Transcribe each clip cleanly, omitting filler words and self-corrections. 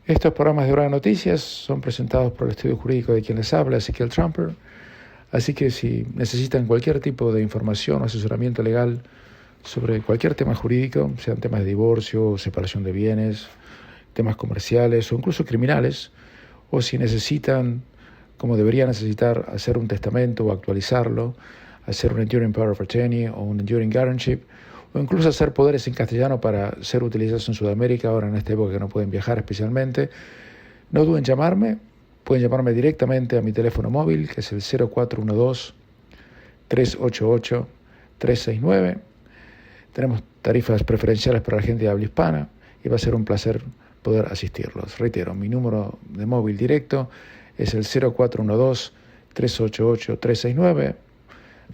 Estos programas de Hora de Noticias son presentados por el estudio jurídico de quien les habla, Ezequiel Trumper. Así que si necesitan cualquier tipo de información o asesoramiento legal sobre cualquier tema jurídico, sean temas de divorcio, separación de bienes, temas comerciales o incluso criminales, o si necesitan, como deberían necesitar, hacer un testamento o actualizarlo, hacer un Enduring Power of Attorney o un Enduring Guardianship, o incluso hacer poderes en castellano para ser utilizados en Sudamérica, ahora en esta época que no pueden viajar especialmente, no duden en llamarme. Pueden llamarme directamente a mi teléfono móvil, que es el 0412-388-369. Tenemos tarifas preferenciales para la gente de habla hispana y va a ser un placer poder asistirlos. Reitero, mi número de móvil directo es el 0412-388-369.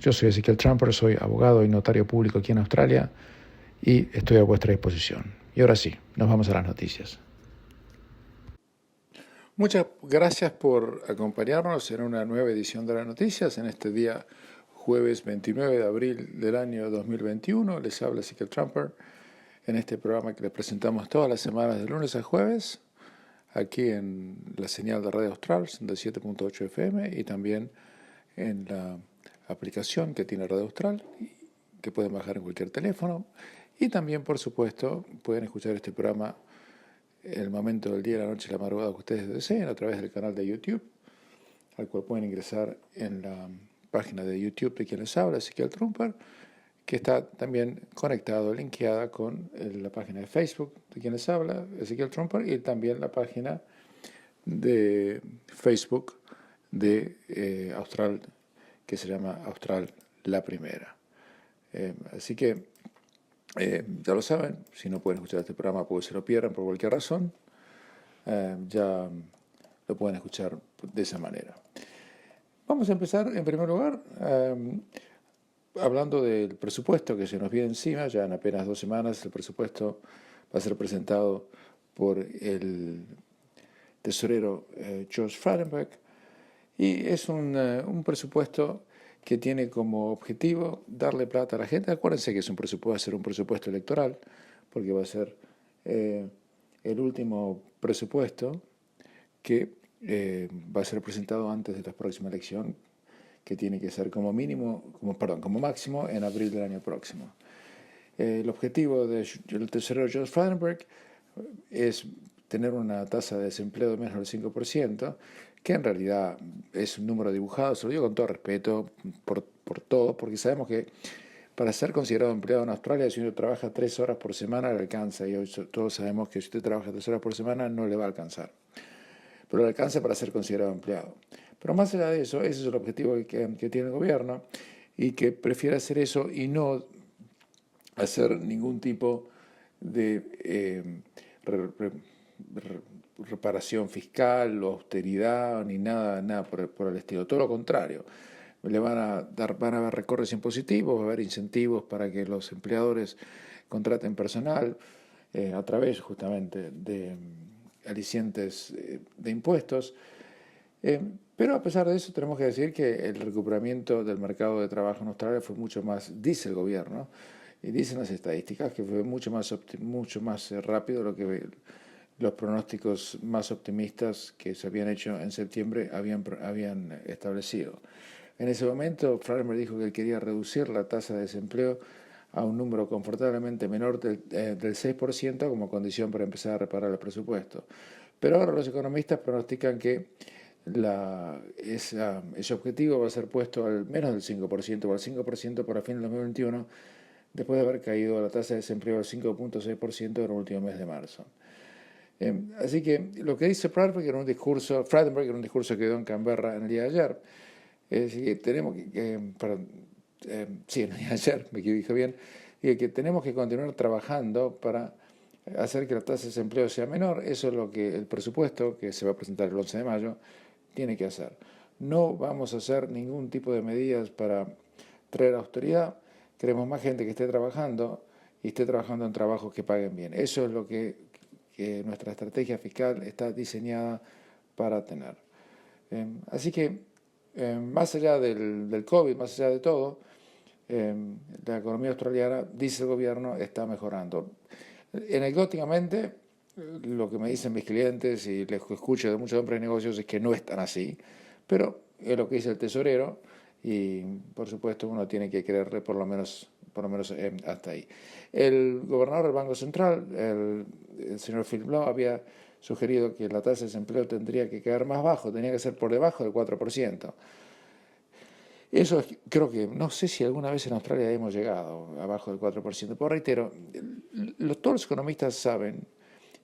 Yo soy Ezequiel Trumper, soy abogado y notario público aquí en Australia y estoy a vuestra disposición. Y ahora sí, nos vamos a las noticias. Muchas gracias por acompañarnos en una nueva edición de las noticias en este día jueves 29 de abril del año 2021. Les habla Ezequiel Trumper en este programa que les presentamos todas las semanas de lunes a jueves aquí en la señal de Radio Austral de 7.8 FM y también en la aplicación que tiene Radio Austral, que pueden bajar en cualquier teléfono, y también, por supuesto, pueden escuchar este programa en el momento del día, la noche y la madrugada que ustedes deseen a través del canal de YouTube, al cual pueden ingresar en la página de YouTube de quien les habla, Ezequiel Trumper, que está también conectado, linkeada con la página de Facebook de quien les habla, Ezequiel Trumper, y también la página de Facebook de Austral, que se llama Austral La Primera. Así que ya lo saben, si no pueden escuchar este programa porque se lo pierden por cualquier razón, ya lo pueden escuchar de esa manera. Vamos a empezar en primer lugar hablando del presupuesto que se nos viene encima. Ya en apenas 2 semanas el presupuesto va a ser presentado por el tesorero George Frydenberg, y es un presupuesto que tiene como objetivo darle plata a la gente. Acuérdense que va a ser un presupuesto electoral, porque va a ser el último presupuesto que va a ser presentado antes de la próxima elección, que tiene que ser como máximo en abril del año próximo. El objetivo del tesorero George Frydenberg es tener una tasa de desempleo de menos del 5%, que en realidad es un número dibujado, se lo digo con todo respeto por todo, porque sabemos que para ser considerado empleado en Australia, si uno trabaja 3 horas por semana, le alcanza, y hoy todos sabemos que si usted trabaja 3 horas por semana no le va a alcanzar, pero le alcanza para ser considerado empleado. Pero más allá de eso, ese es el objetivo que tiene el gobierno, y que prefiere hacer eso y no hacer ningún tipo de reparación fiscal o austeridad ni nada por el estilo. Todo lo contrario, van a haber recortes impositivos, va a haber incentivos para que los empleadores contraten personal a través justamente de alicientes de impuestos. Pero a pesar de eso tenemos que decir que el recuperamiento del mercado de trabajo en Australia fue mucho más, dice el gobierno, y dicen las estadísticas, que fue mucho más rápido de lo que los pronósticos más optimistas que se habían hecho en septiembre habían establecido. En ese momento, Frydenberg dijo que él quería reducir la tasa de desempleo a un número confortablemente menor del 6% como condición para empezar a reparar el presupuesto. Pero ahora los economistas pronostican que ese objetivo va a ser puesto al menos del 5% o al 5% para fin del 2021, después de haber caído la tasa de desempleo al 5.6% en el último mes de marzo. Así que lo que dice Frydenberg en un discurso que dio en Canberra en el día de ayer, es que tenemos el día de ayer, me dije bien, y que tenemos que continuar trabajando para hacer que la tasa de desempleo sea menor. Eso es lo que el presupuesto, que se va a presentar el 11 de mayo, tiene que hacer. No vamos a hacer ningún tipo de medidas para traer austeridad. Queremos más gente que esté trabajando y esté trabajando en trabajos que paguen bien. Eso es lo que nuestra estrategia fiscal está diseñada para tener. Así que, más allá del COVID, más allá de todo, la economía australiana, dice el gobierno, está mejorando. Anecdóticamente, lo que me dicen mis clientes y les escucho de muchos hombres de negocios es que no es tan así, pero es lo que dice el tesorero y por supuesto uno tiene que creerle por lo menos hasta ahí. El gobernador del Banco Central, el señor Phil Lowe, había sugerido que la tasa de desempleo tendría que quedar más bajo, tenía que ser por debajo del 4%. Eso creo que, no sé si alguna vez en Australia hemos llegado abajo del 4%, pero reitero, todos los economistas saben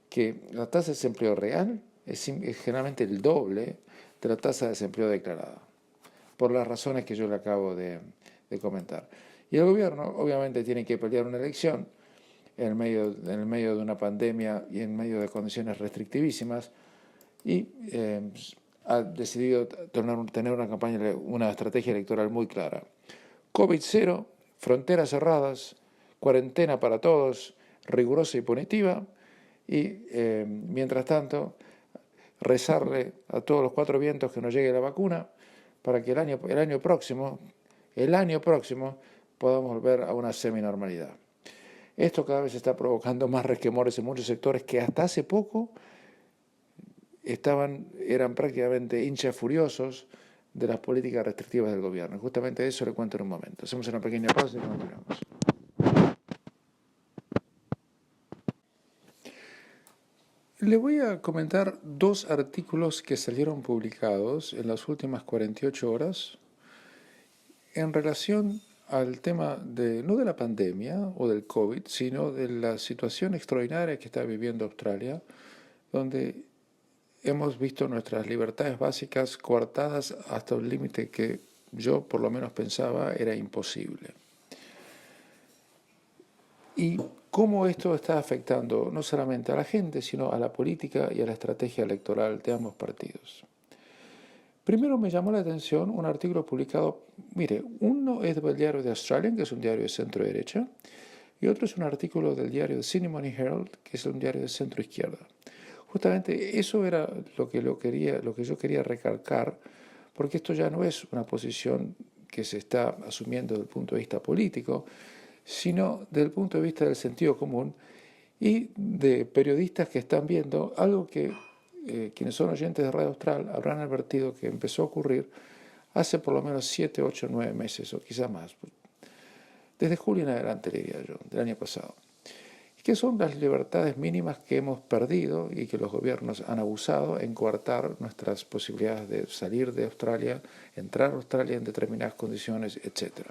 que la tasa de desempleo real es generalmente el doble de la tasa de desempleo declarada, por las razones que yo le acabo de comentar. Y el gobierno obviamente tiene que pelear una elección en el medio de una pandemia y en medio de condiciones restrictivísimas y ha decidido tener una campaña, una estrategia electoral muy clara. COVID cero, fronteras cerradas, cuarentena para todos, rigurosa y punitiva, y mientras tanto rezarle a todos los cuatro vientos que nos llegue la vacuna para que el año próximo podamos volver a una seminormalidad. Esto cada vez está provocando más resquemores en muchos sectores que hasta hace poco eran prácticamente hinchas furiosos de las políticas restrictivas del gobierno. Justamente eso le cuento en un momento. Hacemos una pequeña pausa y continuamos. Le voy a comentar dos artículos que salieron publicados en las últimas 48 horas en relación al tema no de la pandemia o del COVID, sino de la situación extraordinaria que está viviendo Australia, donde hemos visto nuestras libertades básicas coartadas hasta un límite que yo por lo menos pensaba era imposible. Y cómo esto está afectando no solamente a la gente, sino a la política y a la estrategia electoral de ambos partidos. Primero me llamó la atención un artículo publicado, mire, uno es del diario The Australian, que es un diario de centro-derecha, y otro es un artículo del diario The Sydney Morning Herald, que es un diario de centro-izquierda. Justamente eso era lo que yo quería recalcar, porque esto ya no es una posición que se está asumiendo desde el punto de vista político, sino desde el punto de vista del sentido común y de periodistas que están viendo algo que quienes son oyentes de Radio Austral habrán advertido que empezó a ocurrir hace por lo menos 7, 8, 9 meses o quizá más, desde julio en adelante, diría yo, del año pasado. Que son las libertades mínimas que hemos perdido y que los gobiernos han abusado en coartar nuestras posibilidades de salir de Australia, entrar a Australia en determinadas condiciones, etc.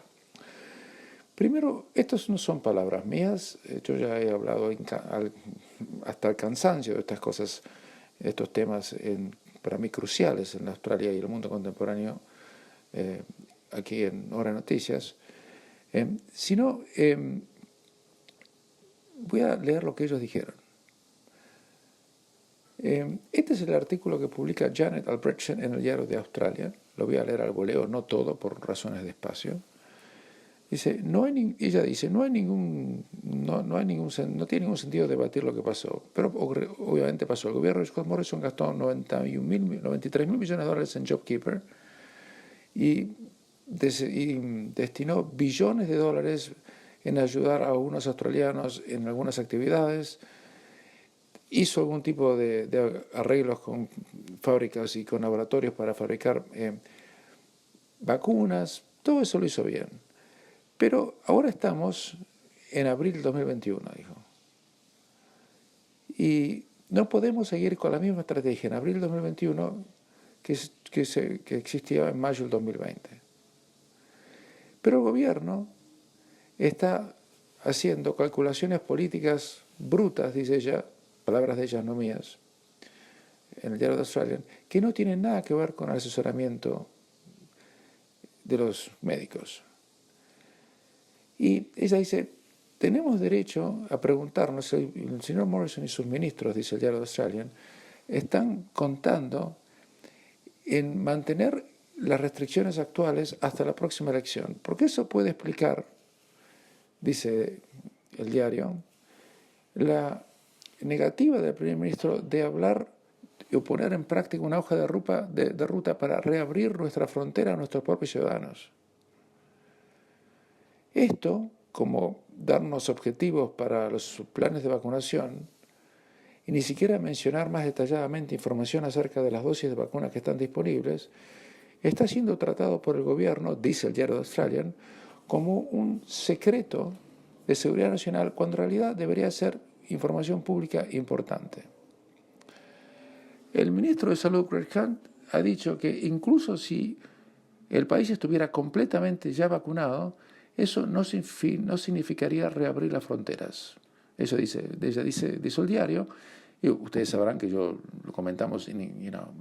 Primero, estas no son palabras mías, yo ya he hablado hasta el cansancio de estas cosas, estos temas para mí cruciales en Australia y el mundo contemporáneo, aquí en Hora Noticias, sino voy a leer lo que ellos dijeron. Este es el artículo que publica Janet Albrechtsen en el Diario de Australia. Lo voy a leer al voleo, no todo, por razones de espacio. Dice, ella dice, no tiene ningún sentido debatir lo que pasó, pero obviamente pasó. El gobierno de Scott Morrison gastó 93 mil millones de dólares en JobKeeper y destinó billones de dólares en ayudar a algunos australianos en algunas actividades, hizo algún tipo de arreglos con fábricas y con laboratorios para fabricar vacunas, todo eso lo hizo bien. Pero ahora estamos en abril de 2021, dijo. Y no podemos seguir con la misma estrategia en abril de 2021 que existía en mayo del 2020. Pero el gobierno está haciendo calculaciones políticas brutas, dice ella, palabras de ella, no mías, en el Diario de Australian, que no tienen nada que ver con el asesoramiento de los médicos. Y ella dice, tenemos derecho a preguntarnos, el señor Morrison y sus ministros, dice el Diario de Australian, están contando en mantener las restricciones actuales hasta la próxima elección, porque eso puede explicar, dice el diario, la negativa del primer ministro de hablar y poner en práctica una hoja de ruta para reabrir nuestra frontera a nuestros propios ciudadanos. Esto, como darnos objetivos para los planes de vacunación, y ni siquiera mencionar más detalladamente información acerca de las dosis de vacunas que están disponibles, está siendo tratado por el gobierno, dice el diario The Australian, como un secreto de seguridad nacional, cuando en realidad debería ser información pública importante. El ministro de Salud, Greg Hunt, ha dicho que incluso si el país estuviera completamente ya vacunado, eso no significaría reabrir las fronteras. Eso dice el diario, y ustedes sabrán que yo lo comentamos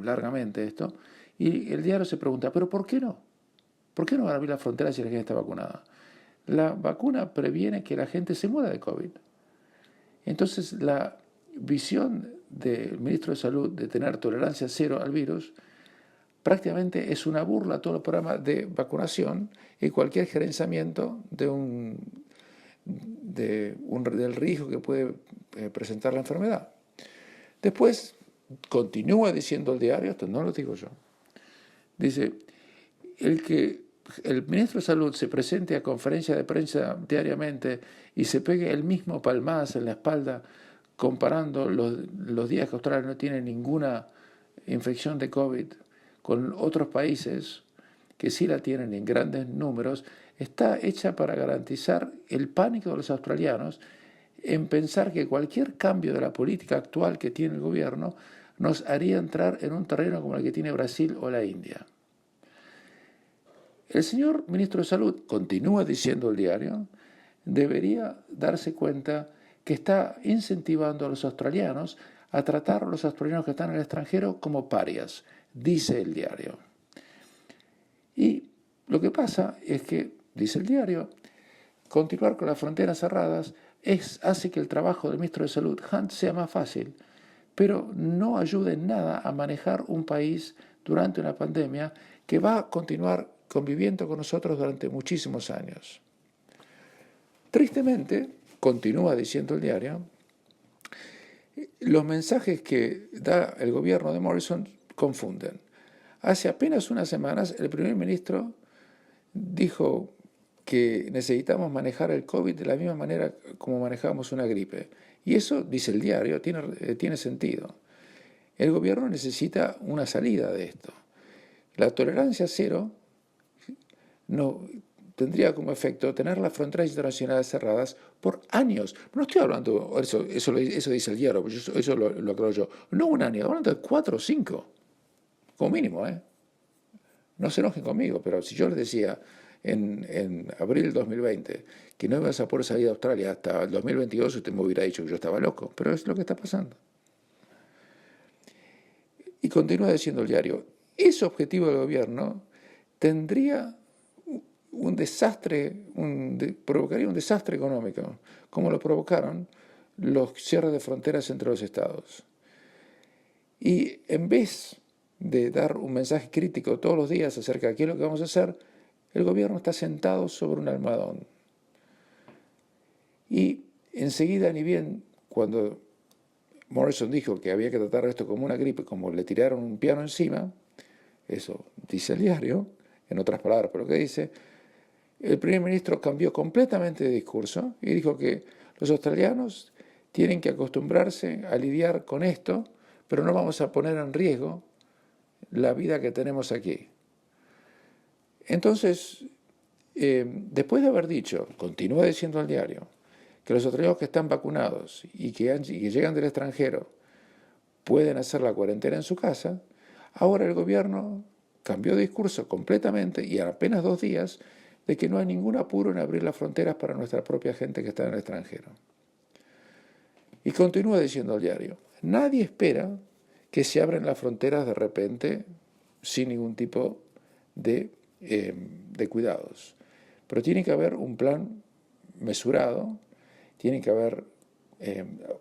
largamente esto, y el diario se pregunta, ¿pero por qué no? ¿Por qué no van a abrir las fronteras si la gente está vacunada? La vacuna previene que la gente se muera de COVID. Entonces, la visión del ministro de Salud de tener tolerancia cero al virus prácticamente es una burla a todo el programa de vacunación y cualquier gerenciamiento del riesgo que puede presentar la enfermedad. Después, continúa diciendo el diario, esto no lo digo yo, dice, que el ministro de Salud se presente a conferencia de prensa diariamente y se pegue el mismo palmadas en la espalda comparando los días que Australia no tiene ninguna infección de COVID con otros países que sí la tienen en grandes números, está hecha para garantizar el pánico de los australianos en pensar que cualquier cambio de la política actual que tiene el gobierno nos haría entrar en un terreno como el que tiene Brasil o la India. El señor ministro de Salud, continúa diciendo el diario, debería darse cuenta que está incentivando a los australianos a tratar a los australianos que están en el extranjero como parias, dice el diario. Y lo que pasa es que, dice el diario, continuar con las fronteras cerradas hace que el trabajo del ministro de Salud, Hunt, sea más fácil, pero no ayuda en nada a manejar un país durante una pandemia que va a continuar conviviendo con nosotros durante muchísimos años. Tristemente, continúa diciendo el diario, los mensajes que da el gobierno de Morrison confunden. Hace apenas unas semanas el primer ministro dijo que necesitamos manejar el COVID de la misma manera como manejamos una gripe. Y eso, dice el diario, tiene sentido. El gobierno necesita una salida de esto. La tolerancia cero no tendría como efecto tener las fronteras internacionales cerradas por años. No estoy hablando, eso dice el diario, eso lo aclaro yo. No un año, hablando de 4 o 5, como mínimo, No se enojen conmigo, pero si yo les decía en abril del 2020 que no ibas a poder salir de Australia hasta el 2022, usted me hubiera dicho que yo estaba loco, pero es lo que está pasando. Y continúa diciendo el diario, ese objetivo del gobierno tendría un desastre, provocaría un desastre económico, como lo provocaron los cierres de fronteras entre los estados. Y en vez de dar un mensaje crítico todos los días acerca de qué es lo que vamos a hacer, el gobierno está sentado sobre un almohadón. Y enseguida, ni bien cuando Morrison dijo que había que tratar esto como una gripe, como le tiraron un piano encima, eso dice el diario, en otras palabras, pero lo que dice, el primer ministro cambió completamente de discurso y dijo que los australianos tienen que acostumbrarse a lidiar con esto, pero no vamos a poner en riesgo la vida que tenemos aquí. Entonces, después de haber dicho, continúa diciendo al diario, que los australianos que están vacunados y que llegan del extranjero pueden hacer la cuarentena en su casa, ahora el gobierno cambió de discurso completamente y en apenas 2 días de que no hay ningún apuro en abrir las fronteras para nuestra propia gente que está en el extranjero. Y continúa diciendo al diario, nadie espera que se abran las fronteras de repente sin ningún tipo de cuidados. Pero tiene que haber un plan mesurado, tiene que haber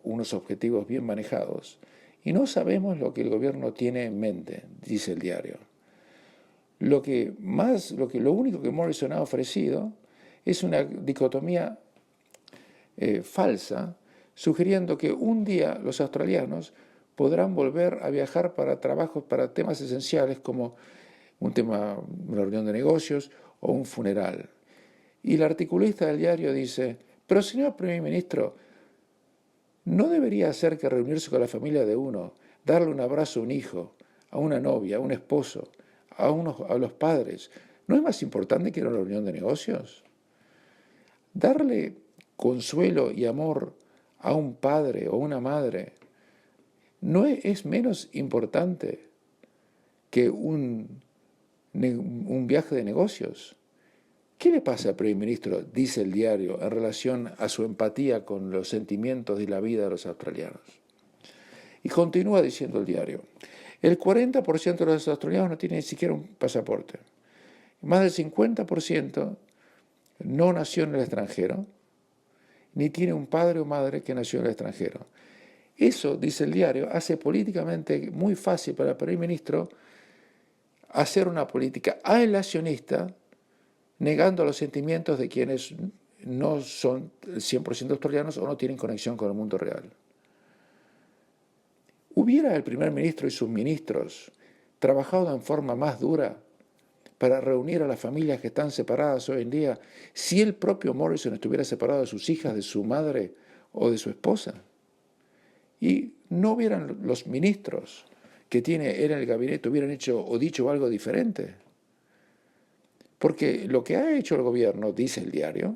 unos objetivos bien manejados. Y no sabemos lo que el gobierno tiene en mente, dice el diario. Lo único que Morrison ha ofrecido es una dicotomía falsa, sugiriendo que un día los australianos podrán volver a viajar para trabajos, para temas esenciales como una reunión de negocios o un funeral. Y el articulista del diario dice, pero señor primer ministro, no debería ser que reunirse con la familia de uno, darle un abrazo a un hijo, a una novia, a un esposo, a los padres, ¿no es más importante que una reunión de negocios? Darle consuelo y amor a un padre o una madre no es menos importante que un viaje de negocios. ¿Qué le pasa al primer ministro, dice el diario, en relación a su empatía con los sentimientos y la vida de los australianos? Y continúa diciendo el diario, el 40% de los australianos no tienen ni siquiera un pasaporte. Más del 50% no nació en el extranjero, ni tiene un padre o madre que nació en el extranjero. Eso, dice el diario, hace políticamente muy fácil para el primer ministro hacer una política aislacionista, negando los sentimientos de quienes no son 100% australianos o no tienen conexión con el mundo real. ¿Hubiera el primer ministro y sus ministros trabajado en forma más dura para reunir a las familias que están separadas hoy en día si el propio Morrison estuviera separado de sus hijas, de su madre o de su esposa? Y no hubieran los ministros que tiene él en el gabinete hubieran hecho o dicho algo diferente. Porque lo que ha hecho el gobierno, dice el diario,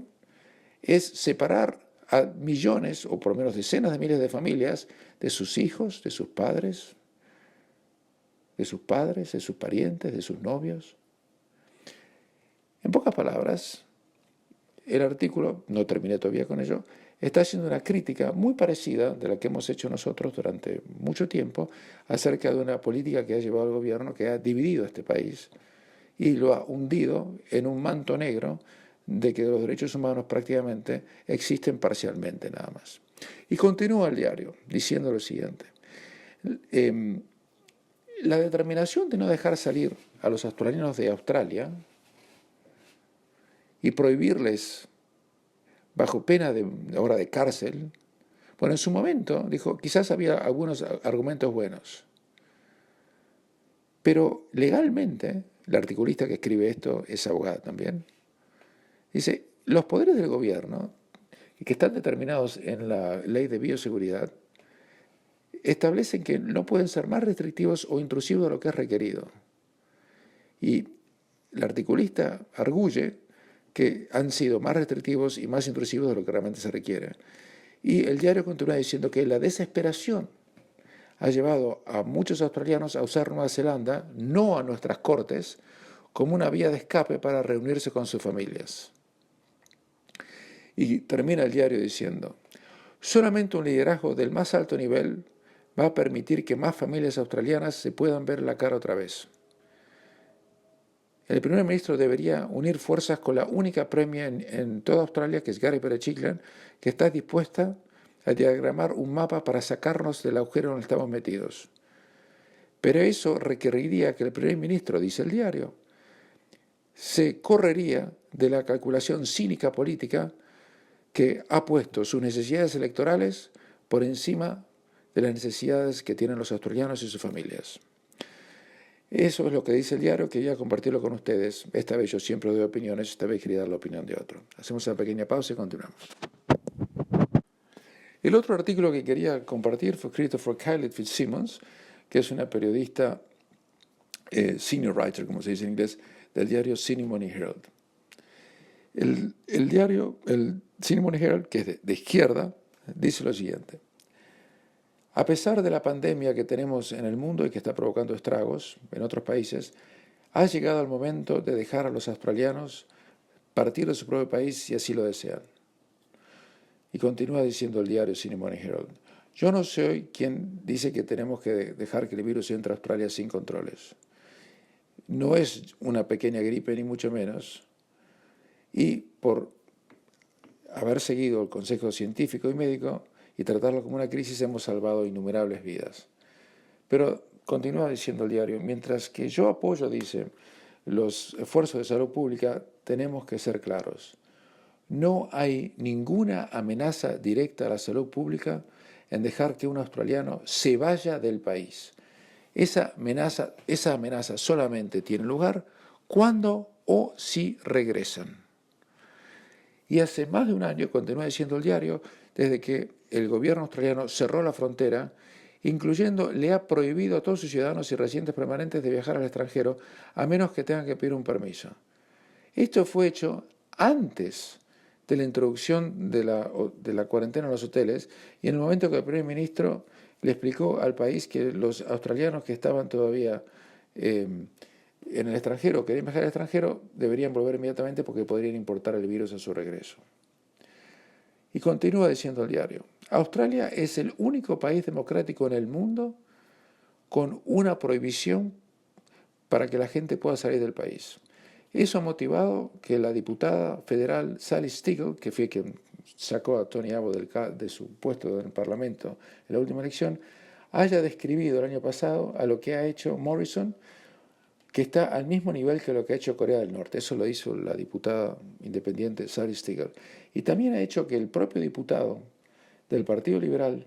es separar a millones o por lo menos decenas de miles de familias de sus hijos, de sus padres, de sus parientes, de sus novios. En pocas palabras, el artículo, no terminé todavía con ello, está haciendo una crítica muy parecida de la que hemos hecho nosotros durante mucho tiempo acerca de una política que ha llevado el gobierno que ha dividido a este país y lo ha hundido en un manto negro de que los derechos humanos prácticamente existen parcialmente nada más. Y continúa el diario diciendo lo siguiente. La determinación de no dejar salir a los australianos de Australia y prohibirles bajo pena ahora de cárcel, bueno, en su momento, dijo, quizás había algunos argumentos buenos. Pero legalmente, el articulista que escribe esto es abogado también, dice, los poderes del gobierno, que están determinados en la ley de bioseguridad, establecen que no pueden ser más restrictivos o intrusivos de lo que es requerido. Y el articulista arguye que han sido más restrictivos y más intrusivos de lo que realmente se requiere. Y el diario continúa diciendo que la desesperación ha llevado a muchos australianos a usar Nueva Zelanda, no a nuestras cortes, como una vía de escape para reunirse con sus familias. Y termina el diario diciendo, solamente un liderazgo del más alto nivel va a permitir que más familias australianas se puedan ver la cara otra vez. El primer ministro debería unir fuerzas con la única premia en toda Australia, que es Gary Berejiklian, que está dispuesta a diagramar un mapa para sacarnos del agujero donde estamos metidos. Pero eso requeriría que el primer ministro, dice el diario, se correría de la calculación cínica política que ha puesto sus necesidades electorales por encima de las necesidades que tienen los australianos y sus familias. Eso es lo que dice el diario, quería compartirlo con ustedes. Esta vez yo siempre doy opiniones, esta vez quería dar la opinión de otro. Hacemos una pequeña pausa y continuamos. El otro artículo que quería compartir fue escrito por Kylie Fitzsimmons, que es una periodista senior writer, como se dice en inglés, del diario Sydney Morning Herald. El diario, el Sydney Morning Herald, que es de izquierda, dice lo siguiente. A pesar de la pandemia que tenemos en el mundo y que está provocando estragos en otros países, ha llegado el momento de dejar a los australianos partir de su propio país si así lo desean. Y continúa diciendo el diario Sydney Morning Herald, yo no soy quien dice que tenemos que dejar que el virus entre a Australia sin controles. No es una pequeña gripe ni mucho menos. Y por haber seguido el consejo científico y médico y tratarlo como una crisis hemos salvado innumerables vidas. Pero continúa diciendo el diario, mientras que yo apoyo, dice, los esfuerzos de salud pública, tenemos que ser claros. No hay ninguna amenaza directa a la salud pública en dejar que un australiano se vaya del país. Esa amenaza solamente tiene lugar cuando o si regresan. Y hace más de un año, continúa diciendo el diario, desde que el gobierno australiano cerró la frontera, incluyendo, le ha prohibido a todos sus ciudadanos y residentes permanentes de viajar al extranjero, a menos que tengan que pedir un permiso. Esto fue hecho antes de la introducción de la cuarentena en los hoteles y en el momento que el primer ministro le explicó al país que los australianos que estaban todavía en el extranjero, querían viajar al extranjero, deberían volver inmediatamente porque podrían importar el virus a su regreso. Y continúa diciendo el diario, Australia es el único país democrático en el mundo con una prohibición para que la gente pueda salir del país. Eso ha motivado que la diputada federal Sally Stigl, que fue quien sacó a Tony Abbott de su puesto en el Parlamento en la última elección, haya describido el año pasado a lo que ha hecho Morrison, que está al mismo nivel que lo que ha hecho Corea del Norte. Eso lo hizo la diputada independiente Sally Stigl. Y también ha hecho que el propio diputado del Partido Liberal,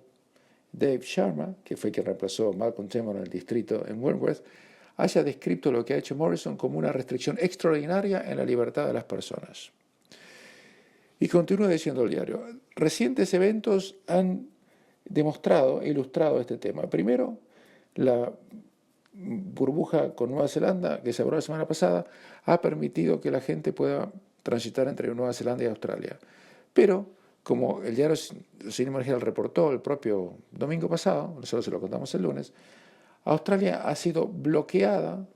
Dave Sharma, que fue quien reemplazó a Malcolm Turnbull en el distrito en Wentworth, haya descrito lo que ha hecho Morrison como una restricción extraordinaria en la libertad de las personas. Y continúa diciendo el diario, recientes eventos han demostrado e ilustrado este tema. Primero, la burbuja con Nueva Zelanda, que se abrió la semana pasada, ha permitido que la gente pueda transitar entre Nueva Zelanda y Australia. Pero, como el diario Sydney Herald reportó el propio domingo pasado, nosotros se lo contamos el lunes, Australia ha sido bloqueada,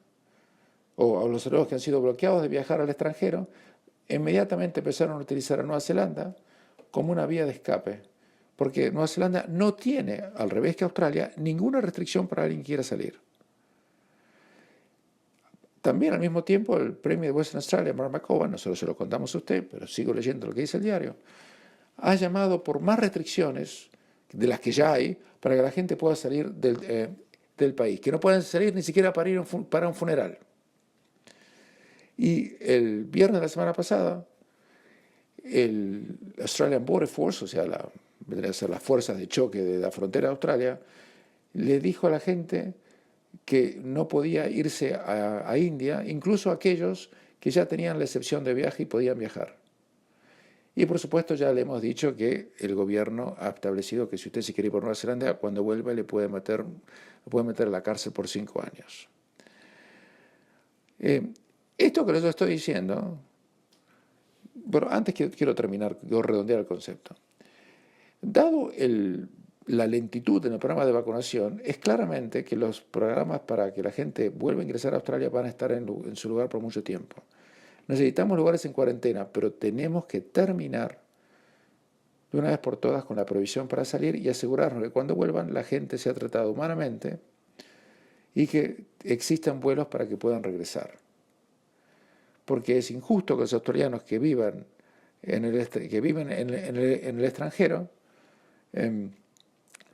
o a los europeos que han sido bloqueados de viajar al extranjero, inmediatamente empezaron a utilizar a Nueva Zelanda como una vía de escape, porque Nueva Zelanda no tiene, al revés que Australia, ninguna restricción para alguien que quiera salir. También al mismo tiempo el premio de Western Australia, Mark McGowan, nosotros se lo contamos a usted, pero sigo leyendo lo que dice el diario, ha llamado por más restricciones de las que ya hay para que la gente pueda salir del país, que no pueden salir ni siquiera para un funeral. Y el viernes de la semana pasada, el Australian Border Force, o sea, las fuerzas de choque de la frontera de Australia, le dijo a la gente que no podía irse a India, incluso aquellos que ya tenían la excepción de viaje y podían viajar. Y por supuesto ya le hemos dicho que el gobierno ha establecido que si usted se quiere ir por Nueva Zelanda, cuando vuelva le puede meter a la cárcel por 5 años. Esto que les estoy diciendo, bueno, antes quiero terminar, quiero redondear el concepto. Dado la lentitud en el programa de vacunación, es claramente que los programas para que la gente vuelva a ingresar a Australia van a estar en su lugar por mucho tiempo. Necesitamos lugares en cuarentena, pero tenemos que terminar de una vez por todas con la prohibición para salir y asegurarnos que cuando vuelvan la gente sea tratada humanamente y que existan vuelos para que puedan regresar. Porque es injusto que los australianos que viven en el extranjero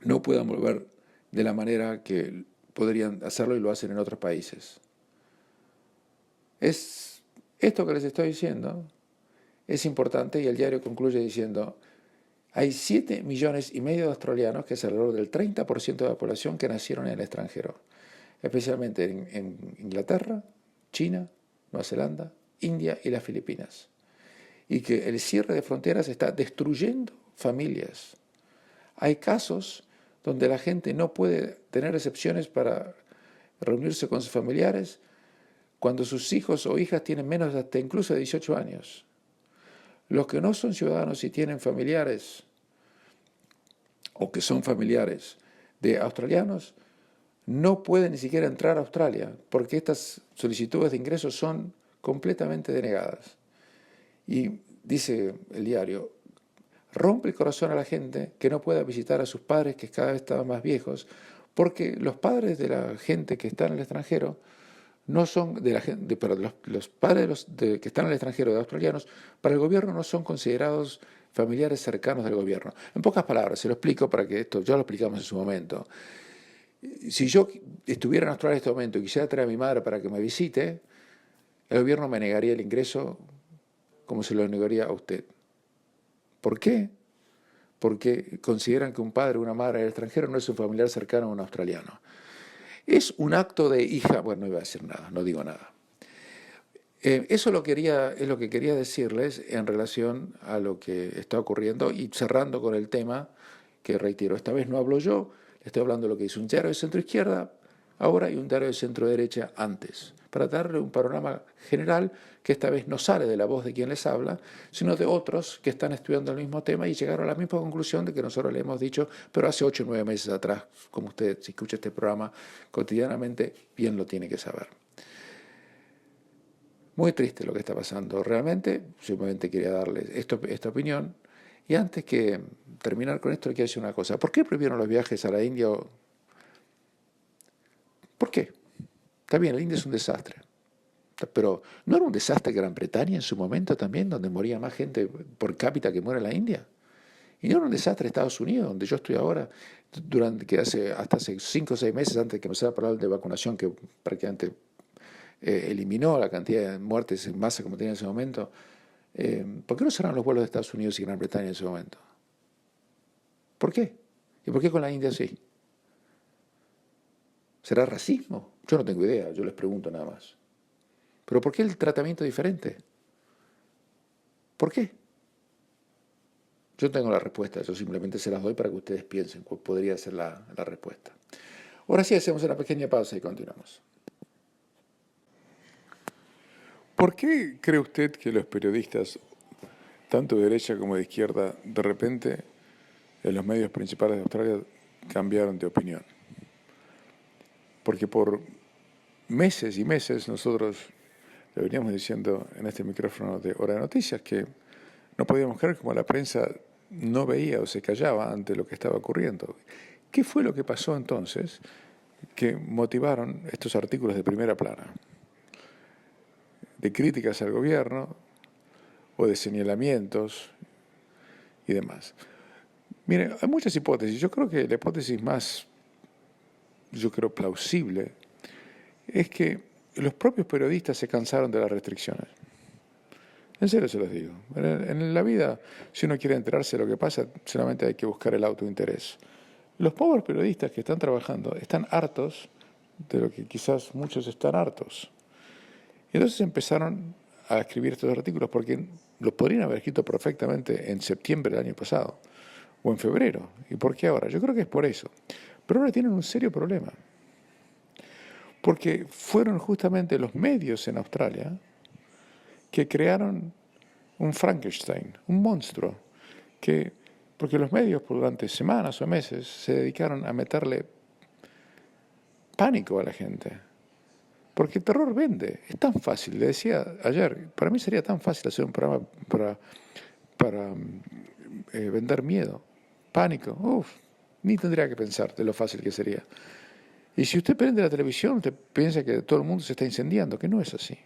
no puedan volver de la manera que podrían hacerlo y lo hacen en otros países. Esto que les estoy diciendo es importante y el diario concluye diciendo hay 7,5 millones de australianos, que es alrededor del 30% de la población que nacieron en el extranjero, especialmente en Inglaterra, China, Nueva Zelanda, India y las Filipinas. Y que el cierre de fronteras está destruyendo familias. Hay casos donde la gente no puede tener excepciones para reunirse con sus familiares cuando sus hijos o hijas tienen menos hasta incluso de 18 años. Los que no son ciudadanos y tienen familiares o que son familiares de australianos no pueden ni siquiera entrar a Australia porque estas solicitudes de ingreso son completamente denegadas. Y dice el diario, rompe el corazón a la gente que no pueda visitar a sus padres que cada vez estaban más viejos, porque los padres de la gente que está en el extranjero no son los padres que están en el extranjero de australianos, para el gobierno no son considerados familiares cercanos del gobierno. En pocas palabras, se lo explico para que esto, ya lo explicamos en su momento. Si yo estuviera en Australia en este momento y quisiera traer a mi madre para que me visite, el gobierno me negaría el ingreso como se lo negaría a usted. ¿Por qué? Porque consideran que un padre o una madre del extranjero no es un familiar cercano a un australiano. Es un acto de hija, bueno, no iba a decir nada, no digo nada. Eso es lo que quería decirles en relación a lo que está ocurriendo y cerrando con el tema que reitero, esta vez no hablo yo, le estoy hablando de lo que dice un diario de centro-izquierda ahora y un diario de centro-derecha antes, para darle un panorama general que esta vez no sale de la voz de quien les habla, sino de otros que están estudiando el mismo tema y llegaron a la misma conclusión de que nosotros le hemos dicho, pero hace 8 o 9 meses atrás, como usted, si escucha este programa cotidianamente, bien lo tiene que saber. Muy triste lo que está pasando, realmente, simplemente quería darles esta opinión. Y antes que terminar con esto, le quiero decir una cosa. ¿Por qué prohibieron los viajes a la India? ¿Por qué? Está bien, la India es un desastre. Pero ¿no era un desastre Gran Bretaña en su momento también, donde moría más gente por cápita que muere en la India? Y no era un desastre Estados Unidos, donde yo estoy ahora, hasta hace 5 o 6 meses antes de que empezara a hablar de vacunación, que prácticamente eliminó la cantidad de muertes en masa como tenía en ese momento. ¿Por qué no cerraron los vuelos de Estados Unidos y Gran Bretaña en ese momento? ¿Por qué? ¿Y por qué con la India sí? ¿Será racismo? Yo no tengo idea, yo les pregunto nada más. ¿Pero por qué el tratamiento diferente? ¿Por qué? Yo tengo la respuesta, yo simplemente se las doy para que ustedes piensen cuál podría ser la respuesta. Ahora sí, hacemos una pequeña pausa y continuamos. ¿Por qué cree usted que los periodistas, tanto de derecha como de izquierda, de repente en los medios principales de Australia cambiaron de opinión? Porque por meses y meses nosotros le veníamos diciendo en este micrófono de Hora de Noticias que no podíamos creer cómo la prensa no veía o se callaba ante lo que estaba ocurriendo. ¿Qué fue lo que pasó entonces que motivaron estos artículos de primera plana? De críticas al gobierno o de señalamientos y demás. Mire, hay muchas hipótesis. Yo creo que la hipótesis más, plausible, es que los propios periodistas se cansaron de las restricciones. En serio se los digo. En la vida, si uno quiere enterarse de lo que pasa, solamente hay que buscar el autointerés. Los pobres periodistas que están trabajando están hartos de lo que quizás muchos están hartos. Y entonces empezaron a escribir estos artículos porque los podrían haber escrito perfectamente en septiembre del año pasado o en febrero. ¿Y por qué ahora? Yo creo que es por eso. Pero ahora tienen un serio problema. Porque fueron justamente los medios en Australia que crearon un Frankenstein, un monstruo, porque los medios durante semanas o meses se dedicaron a meterle pánico a la gente. Porque el terror vende, es tan fácil, le decía ayer, para mí sería tan fácil hacer un programa para vender miedo, pánico, ni tendría que pensar de lo fácil que sería. Y si usted prende la televisión, usted piensa que todo el mundo se está incendiando, que no es así.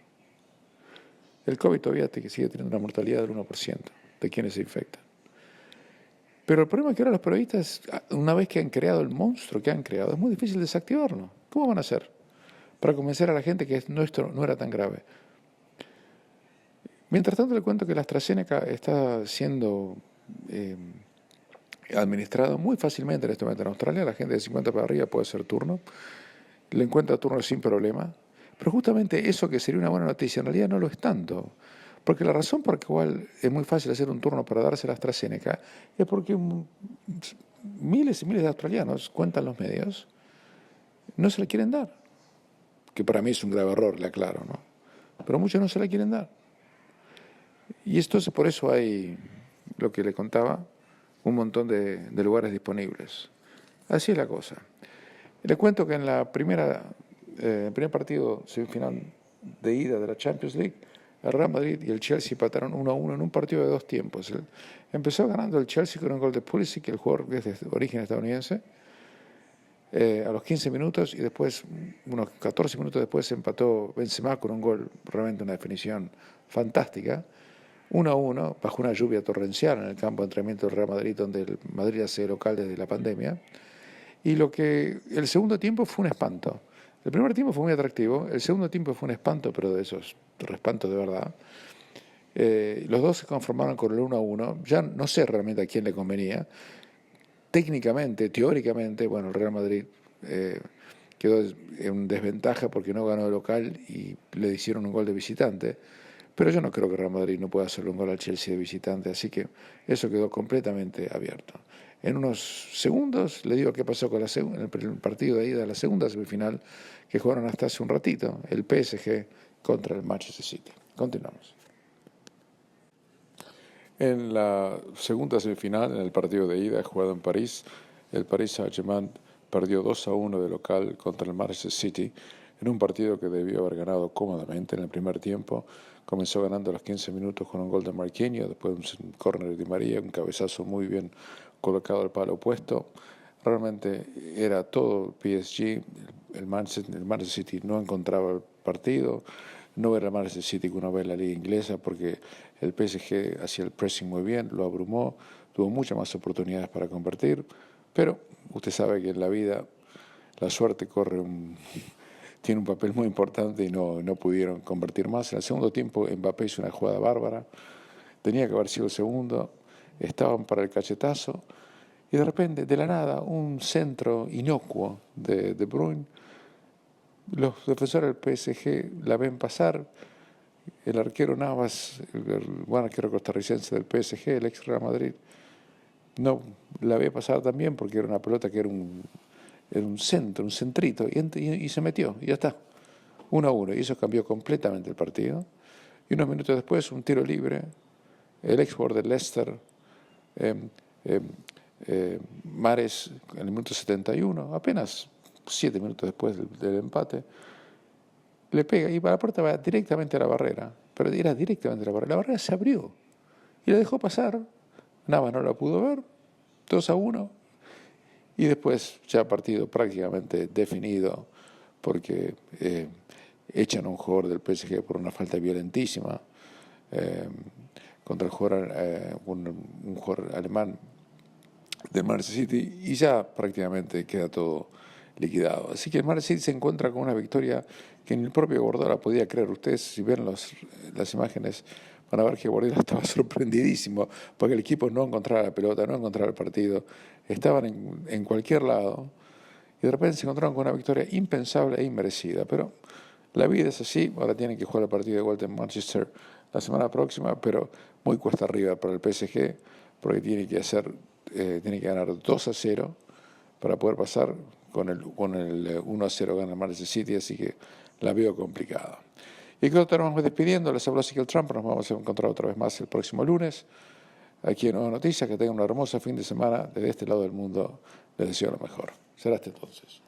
El COVID todavía sigue teniendo una mortalidad del 1% de quienes se infectan. Pero el problema es que ahora los periodistas, una vez que han creado el monstruo que han creado, es muy difícil desactivarlo. ¿Cómo van a hacer para convencer a la gente que esto no era tan grave? Mientras tanto, le cuento que la AstraZeneca está siendo administrado muy fácilmente en este momento en Australia. La gente de 50 para arriba puede hacer turno. Le encuentra turno sin problema. Pero justamente eso que sería una buena noticia, en realidad no lo es tanto. Porque la razón por la cual es muy fácil hacer un turno para darse la AstraZeneca es porque miles y miles de australianos, cuentan los medios, no se la quieren dar. Que para mí es un grave error, le aclaro, ¿no? Pero muchos no se la quieren dar. Y entonces por eso hay, lo que le contaba, un montón de lugares disponibles. Así es la cosa. Le cuento que en el primer partido semifinal de ida de la Champions League, el Real Madrid y el Chelsea empataron 1-1 en un partido de 2 tiempos. Empezó ganando el Chelsea con un gol de Pulisic, el jugador que es de origen estadounidense, a los 15 minutos, y después, unos 14 minutos después, empató Benzema con un gol, realmente una definición fantástica. 1-1, bajo una lluvia torrencial en el campo de entrenamiento del Real Madrid, donde el Madrid hace local desde la pandemia. Y el segundo tiempo fue un espanto. El primer tiempo fue muy atractivo, el segundo tiempo fue un espanto, pero de esos espantos de verdad. Los dos se conformaron con el 1-1. Ya no sé realmente a quién le convenía. Técnicamente, teóricamente, bueno, el Real Madrid quedó en desventaja porque no ganó de local y le hicieron un gol de visitante. Pero yo no creo que Real Madrid no pueda hacerle un gol al Chelsea de visitante, así que eso quedó completamente abierto. en unos segundos. Le digo qué pasó con en el partido de ida de la segunda semifinal que jugaron hasta hace un ratito, el PSG contra el Manchester City. Continuamos. En la segunda semifinal, en el partido de ida jugado en París, el Paris Saint-Germain perdió 2-1 de local contra el Manchester City en un partido que debió haber ganado cómodamente en el primer tiempo. Comenzó ganando a los 15 minutos con un gol de Marquinhos, después un córner de Di María, un cabezazo muy bien colocado al palo opuesto. Realmente era todo PSG. El Manchester City no encontraba el partido. No era el Manchester City que uno ve en la liga inglesa, porque el PSG hacía el pressing muy bien, lo abrumó, tuvo muchas más oportunidades para convertir, pero usted sabe que en la vida la suerte tiene un papel muy importante y no pudieron convertir más. En el segundo tiempo Mbappé hizo una jugada bárbara, tenía que haber sido el segundo, estaban para el cachetazo y de repente, de la nada, un centro inocuo de De Bruyne. Los defensores del PSG la ven pasar, el arquero Navas, el buen arquero costarricense del PSG, el ex Real Madrid, no la ve pasar también porque era una pelota que era un centro, un centrito, y se metió, y ya está, 1-1, y eso cambió completamente el partido. Y unos minutos después, un tiro libre, el ex jugador de Leicester, Mahrez, en el minuto 71, apenas 7 minutos después del empate, le pega y la puerta va directamente a la barrera, pero era directamente a la barrera se abrió y la dejó pasar, Navas no la pudo ver, 2-1, y después ya partido prácticamente definido, porque echan a un jugador del PSG por una falta violentísima contra el jugador, un jugador alemán del Manchester City, y ya prácticamente queda todo liquidado. Así que el Manchester City se encuentra con una victoria que ni el propio Guardiola podía creer. Ustedes, si ven las imágenes, van a ver que Guardiola estaba sorprendidísimo porque el equipo no encontraba la pelota, no encontraba el partido, estaban en cualquier lado y de repente se encontraron con una victoria impensable e inmerecida. Pero la vida es así. Ahora tienen que jugar el partido de vuelta en Manchester la semana próxima, pero muy cuesta arriba para el PSG, porque tiene que ganar 2-0 para poder pasar. Con el 1-0 gana el Manchester City, así que la veo complicada. Y creo que nos vamos despidiendo. Les habló Ezequiel Trump. Nos vamos a encontrar otra vez más el próximo lunes aquí en Nueva Noticias. Que tengan un hermoso fin de semana. Desde este lado del mundo les deseo lo mejor. Será hasta entonces.